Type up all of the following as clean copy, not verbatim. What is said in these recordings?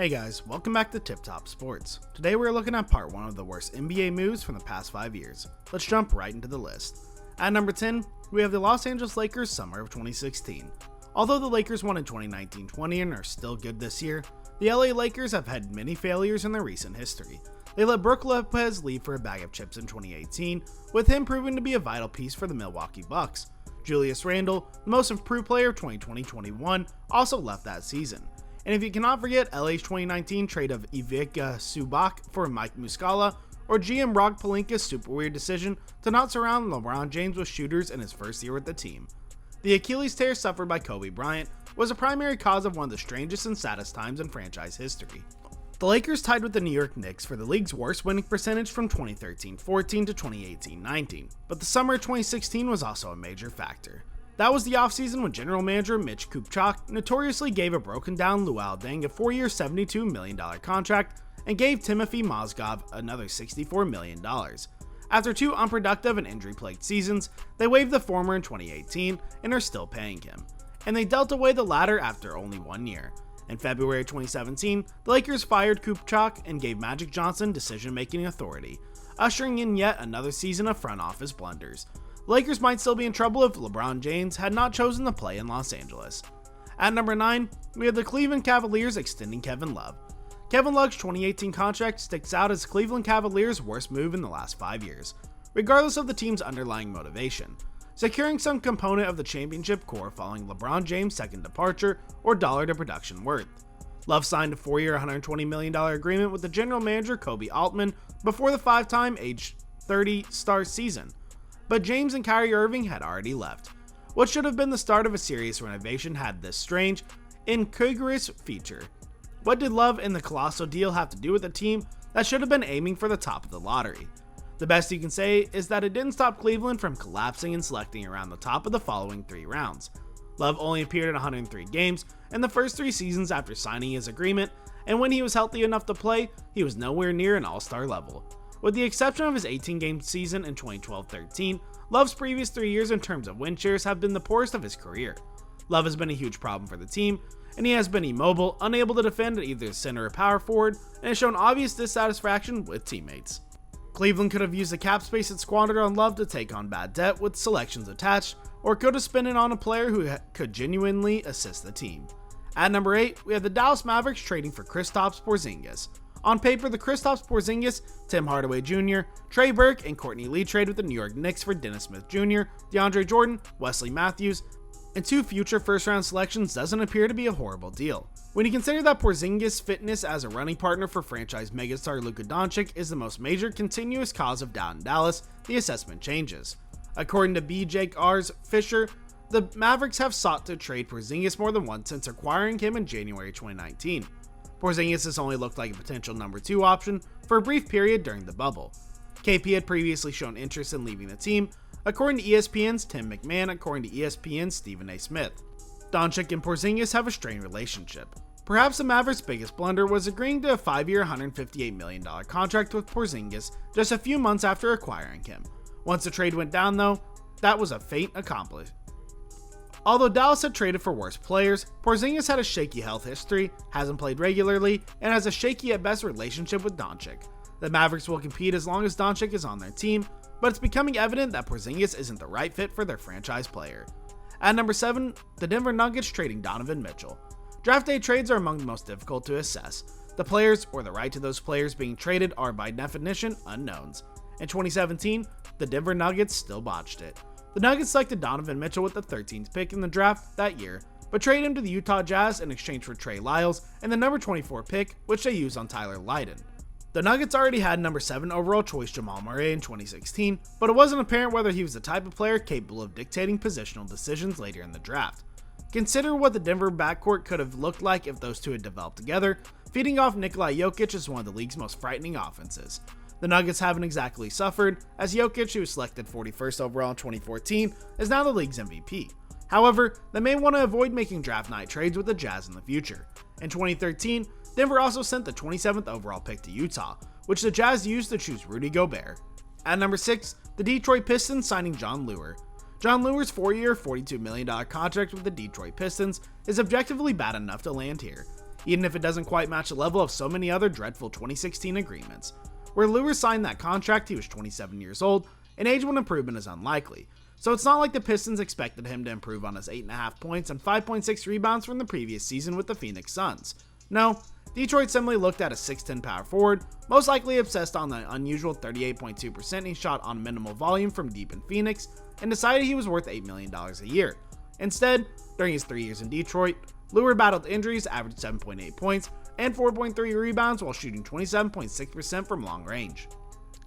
Hey guys, welcome back to Tip Top Sports. Today we're looking at part 1 of the worst NBA moves from the past 5 years. Let's jump right into the list. At number 10, we have the Los Angeles Lakers summer of 2016. Although the Lakers won in 2019-20 and are still good this year, the LA Lakers have had many failures in their recent history. They let Brook Lopez leave for a bag of chips in 2018, with him proving to be a vital piece for the Milwaukee Bucks. Julius Randle, the most improved player of 2020-21, also left that season. And if you cannot forget LA's 2019 trade of Ivica Zubac for Mike Muscala, or GM Rob Pelinka's super weird decision to not surround LeBron James with shooters in his first year with the team. The Achilles tear suffered by Kobe Bryant was a primary cause of one of the strangest and saddest times in franchise history. The Lakers tied with the New York Knicks for the league's worst winning percentage from 2013-14 to 2018-19, but the summer of 2016 was also a major factor. That was the offseason when general manager Mitch Kupchak notoriously gave a broken down Luol Deng a 4-year $72 million contract and gave Timothy Mozgov another $64 million. After 2 unproductive and injury-plagued seasons, they waived the former in 2018 and are still paying him. And they dealt away the latter after only 1 year. In February 2017, the Lakers fired Kupchak and gave Magic Johnson decision-making authority, ushering in yet another season of front office blunders. The Lakers might still be in trouble if LeBron James had not chosen to play in Los Angeles. At number 9, we have the Cleveland Cavaliers extending Kevin Love. Kevin Love's 2018 contract sticks out as Cleveland Cavaliers' worst move in the last 5 years, regardless of the team's underlying motivation. Securing some component of the championship core following LeBron James' second departure or dollar to production worth. Love signed a 4-year $120 million agreement with the general manager Koby Altman before the 5-time age 30 star season, but James and Kyrie Irving had already left. What should have been the start of a serious renovation had this strange, incongruous feature. What did Love and the colossal deal have to do with a team that should have been aiming for the top of the lottery? The best you can say is that it didn't stop Cleveland from collapsing and selecting around the top of the following 3 rounds. Love only appeared in 103 games in the first 3 seasons after signing his agreement, and when he was healthy enough to play, he was nowhere near an all-star level. With the exception of his 18-game season in 2012-13, Love's previous 3 years in terms of win shares have been the poorest of his career. Love has been a huge problem for the team, and he has been immobile, unable to defend at either center or power forward, and has shown obvious dissatisfaction with teammates. Cleveland could have used the cap space it squandered on Love to take on bad debt with selections attached, or could have spent it on a player who could genuinely assist the team. At number 8, we have the Dallas Mavericks trading for Kristaps Porzingis. On paper, the Kristaps Porzingis, Tim Hardaway Jr., Trey Burke, and Courtney Lee trade with the New York Knicks for Dennis Smith Jr., DeAndre Jordan, Wesley Matthews, and 2 future first-round selections doesn't appear to be a horrible deal. When you consider that Porzingis' fitness as a running partner for franchise megastar Luka Doncic is the most major continuous cause of doubt in Dallas, the assessment changes. According to BJR's Fisher, the Mavericks have sought to trade Porzingis more than once since acquiring him in January 2019. Porzingis has only looked like a potential number 2 option for a brief period during the bubble. KP had previously shown interest in leaving the team, according to ESPN's Tim McMahon, according to ESPN's Stephen A. Smith. Doncic and Porzingis have a strained relationship. Perhaps the Mavericks' biggest blunder was agreeing to a 5-year $158 million contract with Porzingis just a few months after acquiring him. Once the trade went down though, that was a feat accomplished. Although Dallas had traded for worse players, Porzingis had a shaky health history, hasn't played regularly, and has a shaky at best relationship with Doncic. The Mavericks will compete as long as Doncic is on their team, but it's becoming evident that Porzingis isn't the right fit for their franchise player. At number 7, the Denver Nuggets trading Donovan Mitchell. Draft day trades are among the most difficult to assess. The players, or the right to those players being traded, are by definition unknowns. In 2017, the Denver Nuggets still botched it. The Nuggets selected Donovan Mitchell with the 13th pick in the draft that year, but traded him to the Utah Jazz in exchange for Trey Lyles and the number 24 pick, which they used on Tyler Lydon. The Nuggets already had number 7 overall choice Jamal Murray in 2016, but it wasn't apparent whether he was the type of player capable of dictating positional decisions later in the draft. Consider what the Denver backcourt could have looked like if those two had developed together, feeding off Nikola Jokic as one of the league's most frightening offenses. The Nuggets haven't exactly sufferred, as Jokic, who was selected 41st overall in 2014, is now the league's MVP. However, they may want to avoid making draft night trades with the Jazz in the future. In 2013, Denver also sent the 27th overall pick to Utah, which the Jazz used to choose Rudy Gobert. At number 6, the Detroit Pistons signing Jon Leuer. Jon Leuer's 4-year, $42 million contract with the Detroit Pistons is objectively bad enough to land here. even if it doesn't quite match the level of so many other dreadful 2016 agreements. Where Leuer signed that contract, he was 27 years old, and age one improvement is unlikely, so it's not like the Pistons expected him to improve on his 8.5 points and 5.6 rebounds from the previous season with the Phoenix Suns. No, Detroit simply looked at a 6'10 power forward, most likely obsessed on the unusual 38.2% he shot on minimal volume from deep in Phoenix, and decided he was worth $8 million a year. Instead, during his 3 years in Detroit, Leuer battled injuries, averaged 7.8 points and 4.3 rebounds while shooting 27.6% from long range.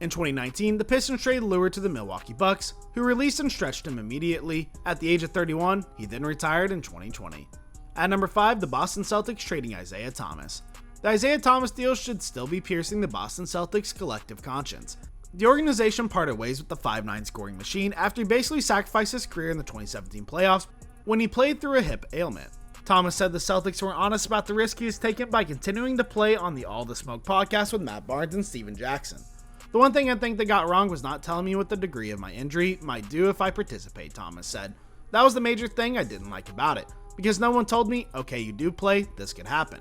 In 2019, the Pistons traded Leuer to the Milwaukee Bucks, who released and stretched him immediately. At the age of 31, he then retired in 2020. At number 5, the Boston Celtics trading Isaiah Thomas. The Isaiah Thomas deal should still be piercing the Boston Celtics' collective conscience. The organization parted ways with the 5'9" scoring machine after he basically sacrificed his career in the 2017 playoffs when he played through a hip ailment. Thomas said the Celtics were honest about the risk he has taken by continuing to play on the All the Smoke podcast with Matt Barnes and Steven Jackson. The one thing I think they got wrong was not telling me what the degree of my injury might do if I participate, Thomas said. That was the major thing I didn't like about it, because no one told me, okay, you do play, this could happen.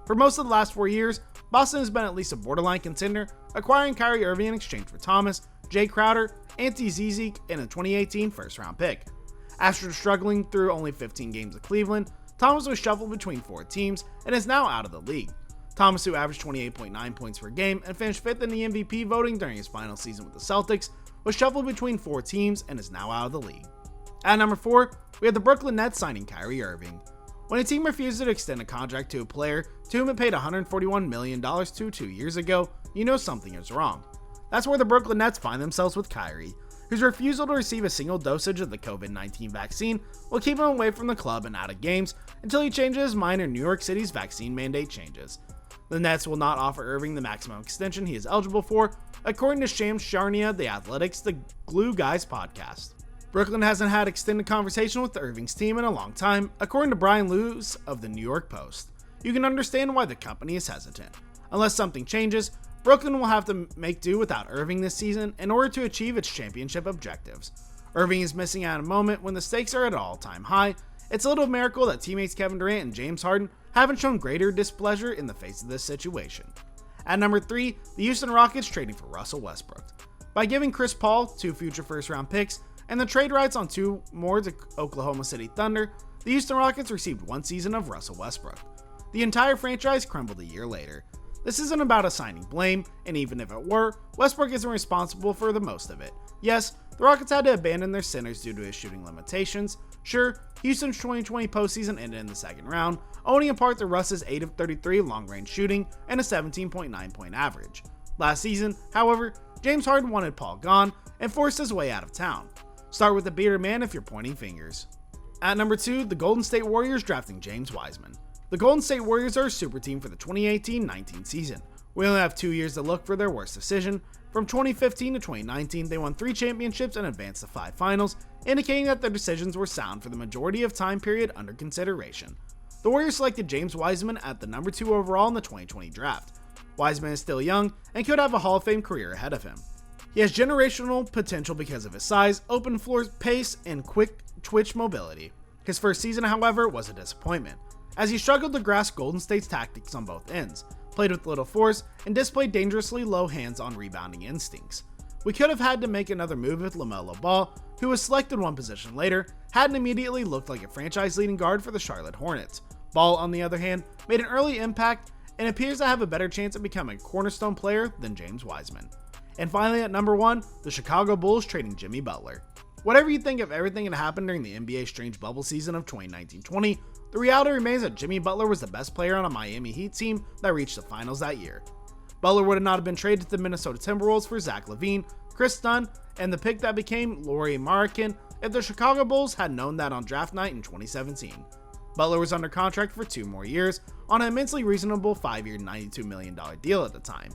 For most of the last 4 years, Boston has been at least a borderline contender, acquiring Kyrie Irving in exchange for Thomas, Jay Crowder, Ante Zizic, and a 2018 first-round pick. After struggling through only 15 games with Cleveland, Thomas was shuffled between 4 teams and is now out of the league. Thomas, who averaged 28.9 points per game and finished 5th in the MVP voting during his final season with the Celtics, was shuffled between 4 teams and is now out of the league. At number 4, we have the Brooklyn Nets signing Kyrie Irving. When a team refuses to extend a contract to a player to whom it paid $141 million to 2 years ago, you know something is wrong. That's where the Brooklyn Nets find themselves with Kyrie, whose refusal to receive a single dosage of the COVID-19 vaccine will keep him away from the club and out of games until he changes his mind or New York City's vaccine mandate changes. The Nets will not offer Irving the maximum extension he is eligible for, according to Shams Charania, The Athletic's The Glue Guys podcast. Brooklyn hasn't had extended conversation with the Irving's team in a long time, according to Brian Lewis of the New York Post. You can understand why the company is hesitant. Unless something changes, Brooklyn will have to make do without Irving this season in order to achieve its championship objectives. Irving is missing out a moment when the stakes are at an all-time high. It's a little miracle that teammates Kevin Durant and James Harden haven't shown greater displeasure in the face of this situation. At number 3, the Houston Rockets trading for Russell Westbrook. By giving Chris Paul 2 future first-round picks and the trade rights on 2 more to Oklahoma City Thunder, the Houston Rockets received 1 season of Russell Westbrook. The entire franchise crumbled a year later. This isn't about assigning blame, and even if it were, Westbrook isn't responsible for the most of it. Yes, the Rockets had to abandon their centers due to his shooting limitations. Sure, Houston's 2020 postseason ended in the second round, owning in part to Russ's 8 of 33 long-range shooting and a 17.9 point average. Last season, however, James Harden wanted Paul gone and forced his way out of town. Start with the bearded man if you're pointing fingers. At number 2, the Golden State Warriors drafting James Wiseman. The Golden State Warriors are a super team for the 2018-19 season. We only have 2 years to look for their worst decision. From 2015 to 2019, they won 3 championships and advanced to 5 finals, indicating that their decisions were sound for the majority of time period under consideration. The Warriors selected James Wiseman at the number 2 overall in the 2020 draft. Wiseman is still young and could have a Hall of Fame career ahead of him. He has generational potential because of his size, open floor pace, and quick twitch mobility. His first season, however, was a disappointment, as he struggled to grasp Golden State's tactics on both ends, played with little force, and displayed dangerously low hands-on rebounding instincts. We could have had to make another move with LaMelo Ball, who was selected 1 position later, hadn't immediately looked like a franchise-leading guard for the Charlotte Hornets. Ball, on the other hand, made an early impact and appears to have a better chance of becoming a cornerstone player than James Wiseman. And finally, at number 1, the Chicago Bulls trading Jimmy Butler. Whatever you think of everything that happened during the NBA's strange bubble season of 2019-20, the reality remains that Jimmy Butler was the best player on a Miami Heat team that reached the finals that year. Butler would not have been traded to the Minnesota Timberwolves for Zach LaVine, Chris Dunn, and the pick that became Lauri Markkanen if the Chicago Bulls had known that on draft night in 2017. Butler was under contract for 2 more years on an immensely reasonable 5-year $92 million deal at the time.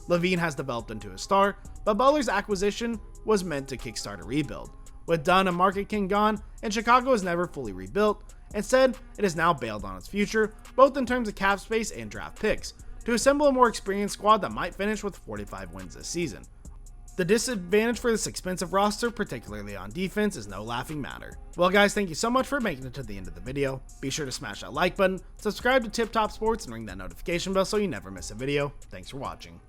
LaVine has developed into a star, but Butler's acquisition was meant to kickstart a rebuild. With Dunn and Markkanen gone, and Chicago has never fully rebuilt, instead, it has now bailed on its future, both in terms of cap space and draft picks, to assemble a more experienced squad that might finish with 45 wins this season. The disadvantage for this expensive roster, particularly on defense, is no laughing matter. Well guys, thank you so much for making it to the end of the video. Be sure to smash that like button, subscribe to Tip Top Sports, and ring that notification bell so you never miss a video. Thanks for watching.